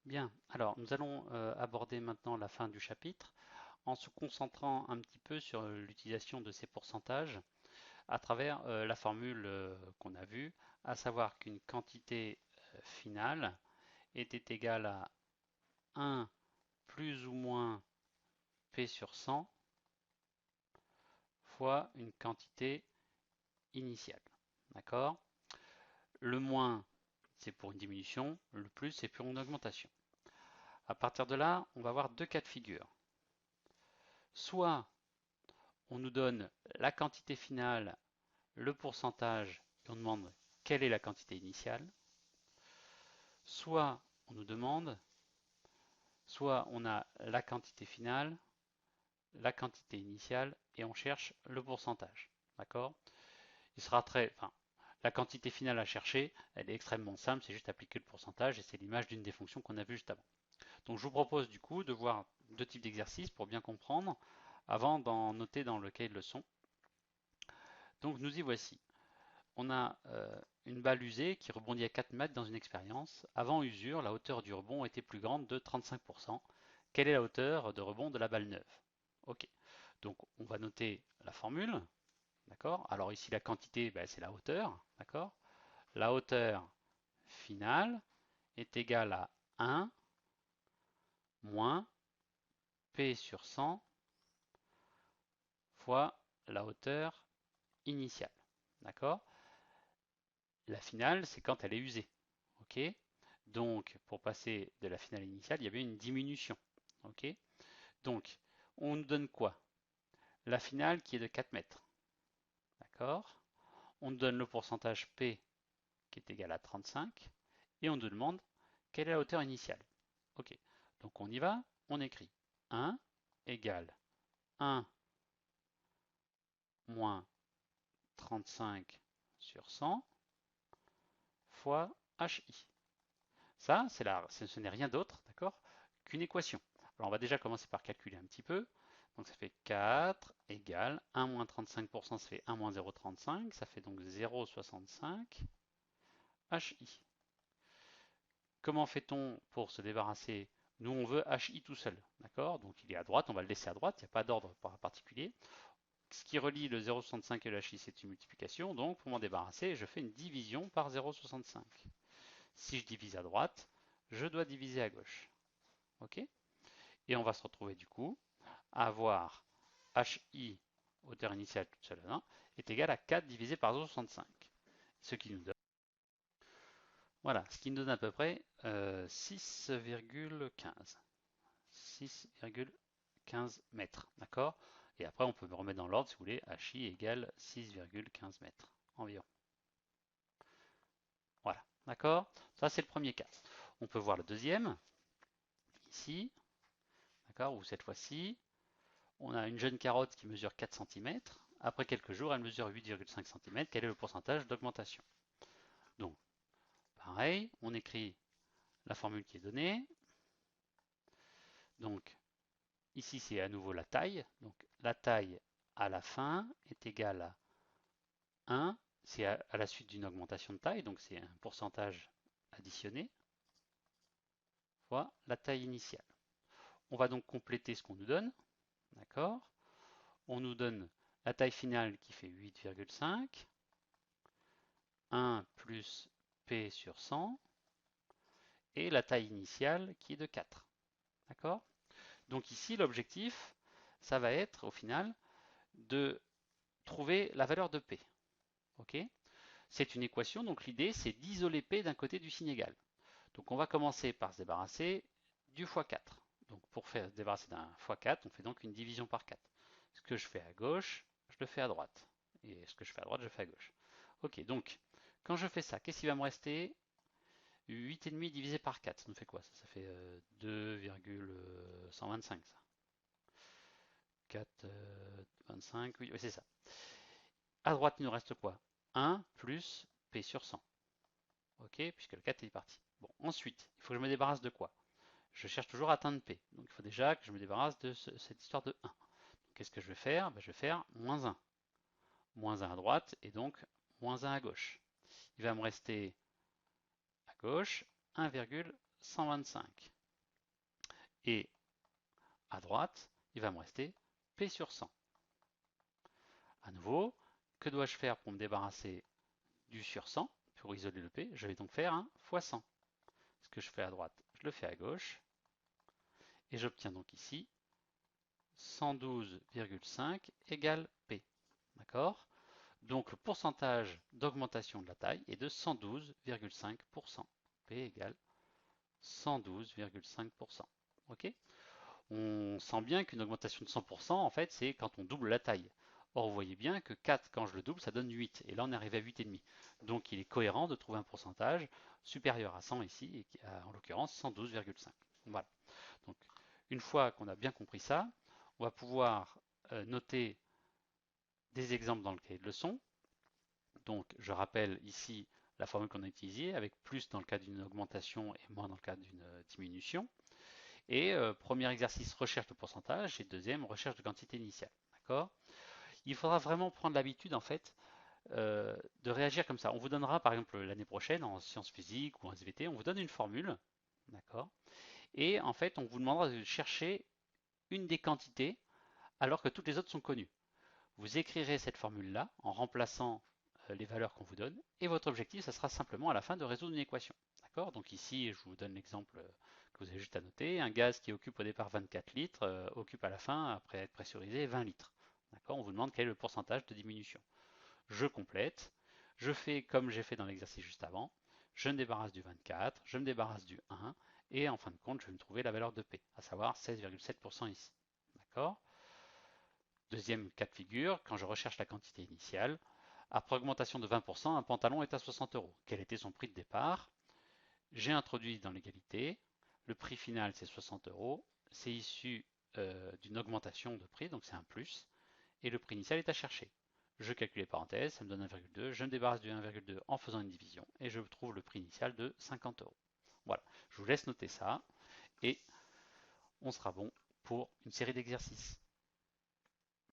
Bien, alors nous allons aborder maintenant la fin du chapitre en se concentrant un petit peu sur l'utilisation de ces pourcentages à travers la formule qu'on a vue, à savoir qu'une quantité finale était égale à 1 plus ou moins P sur 100 fois une quantité initiale. D'accord? Le moins, c'est pour une diminution, le plus, c'est pour une augmentation. À partir de là, on va avoir deux cas de figure. Soit on nous donne la quantité finale, le pourcentage, et on demande quelle est la quantité initiale. Soit on nous demande, soit on a la quantité finale, la quantité initiale, et on cherche le pourcentage. D'accord? Il sera enfin, la quantité finale à chercher, elle est extrêmement simple, c'est juste appliquer le pourcentage, et c'est l'image d'une des fonctions qu'on a vues juste avant. Donc je vous propose du coup de voir deux types d'exercices pour bien comprendre, avant d'en noter dans le cahier de leçon. Donc nous y voici. On a une balle usée qui rebondit à 4 mètres dans une expérience. Avant usure, la hauteur du rebond était plus grande de 35%. Quelle est la hauteur de rebond de la balle neuve? Ok. Donc on va noter la formule. D'accord. Alors ici la quantité, ben, c'est la hauteur. D'accord. La hauteur finale est égale à 1 moins P sur 100 fois la hauteur initiale. D'accord. La finale, c'est quand elle est usée. Ok. Donc, pour passer de la finale initiale, il y avait une diminution. Ok. Donc, on nous donne quoi? La finale qui est de 4 mètres. D'accord. On nous donne le pourcentage P qui est égal à 35. Et on nous demande quelle est la hauteur initiale. Ok. Donc, on y va. On écrit 1 égale 1 moins 35 sur 100 fois HI. Ça, ce n'est rien d'autre, d'accord, qu'une équation. Alors on va déjà commencer par calculer un petit peu. Donc ça fait 4 égale 1 moins 35%, ça fait 1 moins 0,35, ça fait donc 0,65 HI. Comment fait-on pour se débarrasser? Nous, on veut HI tout seul, d'accord? Donc il est à droite, on va le laisser à droite, il n'y a pas d'ordre particulier. Ce qui relie le 0,65 et le HI, c'est une multiplication. Donc pour m'en débarrasser, je fais une division par 0,65. Si je divise à droite, je dois diviser à gauche. Ok? Et on va se retrouver du coup à avoir HI, hauteur initiale toute seule à 1, est égal à 4 divisé par 0,65. Ce qui nous donne, voilà, ce qui nous donne à peu près 6,15. 6,15 mètres. D'accord? Et après, on peut me remettre dans l'ordre si vous voulez. HI égale 6,15 mètres environ. Voilà. D'accord? Ça, c'est le premier cas. On peut voir le deuxième, ici. D'accord? Où cette fois-ci, on a une jeune carotte qui mesure 4 cm. Après quelques jours, elle mesure 8,5 cm. Quel est le pourcentage d'augmentation? Donc, pareil, on écrit la formule qui est donnée. Donc, ici, c'est à nouveau la taille. Donc, la taille à la fin est égale à 1. C'est à la suite d'une augmentation de taille. Donc, c'est un pourcentage additionné fois la taille initiale. On va donc compléter ce qu'on nous donne. D'accord? On nous donne la taille finale qui fait 8,5. 1 plus P sur 100 et la taille initiale qui est de 4. D'accord? Donc ici, l'objectif, ça va être au final de trouver la valeur de P. Ok? C'est une équation, donc l'idée c'est d'isoler P d'un côté du signe égal. Donc on va commencer par se débarrasser du x4. Donc pour faire se débarrasser d'un x4, on fait donc une division par 4. Ce que je fais à gauche, je le fais à droite. Et ce que je fais à droite, je le fais à gauche. Ok, donc quand je fais ça, qu'est-ce qui va me rester? 8,5 divisé par 4, ça nous fait quoi? Ça fait 2,125 ça. 4, 25, oui, c'est ça. À droite, il nous reste quoi? 1 plus P sur 100. Ok, puisque le 4 est parti. Bon, ensuite, il faut que je me débarrasse de quoi? Je cherche toujours à atteindre P. Donc il faut déjà que je me débarrasse de cette histoire de 1. Qu'est-ce que je vais faire? Je vais faire moins 1. Moins 1 à droite et donc moins 1 à gauche. Il va me rester à gauche 1,125. Et à droite, il va me rester P sur 100. À nouveau, que dois-je faire pour me débarrasser du sur 100? Pour isoler le P, je vais donc faire un fois 100. Ce que je fais à droite, je le fais à gauche. Et j'obtiens donc ici 112,5 égale P. D'accord? Donc le pourcentage d'augmentation de la taille est de 112,5%. P égale 112,5%. Ok? On sent bien qu'une augmentation de 100%, en fait, c'est quand on double la taille. Or, vous voyez bien que 4, quand je le double, ça donne 8. Et là, on est arrivé à 8,5. Donc, il est cohérent de trouver un pourcentage supérieur à 100 ici, et qui a, en l'occurrence 112,5. Voilà. Donc, une fois qu'on a bien compris ça, on va pouvoir noter des exemples dans le cahier de leçon. Donc, je rappelle ici la formule qu'on a utilisée, avec plus dans le cas d'une augmentation et moins dans le cas d'une diminution. Et premier exercice, recherche de pourcentage, et deuxième, recherche de quantité initiale. D'accord? Il faudra vraiment prendre l'habitude, en fait, de réagir comme ça. On vous donnera, par exemple, l'année prochaine, en sciences physiques ou en SVT, on vous donne une formule, d'accord? Et en fait, on vous demandera de chercher une des quantités alors que toutes les autres sont connues. Vous écrirez cette formule-là en remplaçant les valeurs qu'on vous donne, et votre objectif, ça sera simplement à la fin de résoudre une équation. D'accord? Donc ici, je vous donne l'exemple que vous avez juste à noter. Un gaz qui occupe au départ 24 litres occupe à la fin, après être pressurisé, 20 litres. D'accord? On vous demande quel est le pourcentage de diminution. Je complète, je fais comme j'ai fait dans l'exercice juste avant, je me débarrasse du 24, je me débarrasse du 1, et en fin de compte, je vais me trouver la valeur de P, à savoir 16,7% ici. D'accord? Deuxième cas de figure, quand je recherche la quantité initiale, après augmentation de 20%, un pantalon est à 60 euros. Quel était son prix de départ? J'ai introduit dans l'égalité, le prix final c'est 60 euros, c'est issu d'une augmentation de prix, donc c'est un plus, et le prix initial est à chercher. Je calcule les parenthèses, ça me donne 1,2, je me débarrasse du 1,2 en faisant une division, et je trouve le prix initial de 50 euros. Voilà, je vous laisse noter ça, et on sera bon pour une série d'exercices.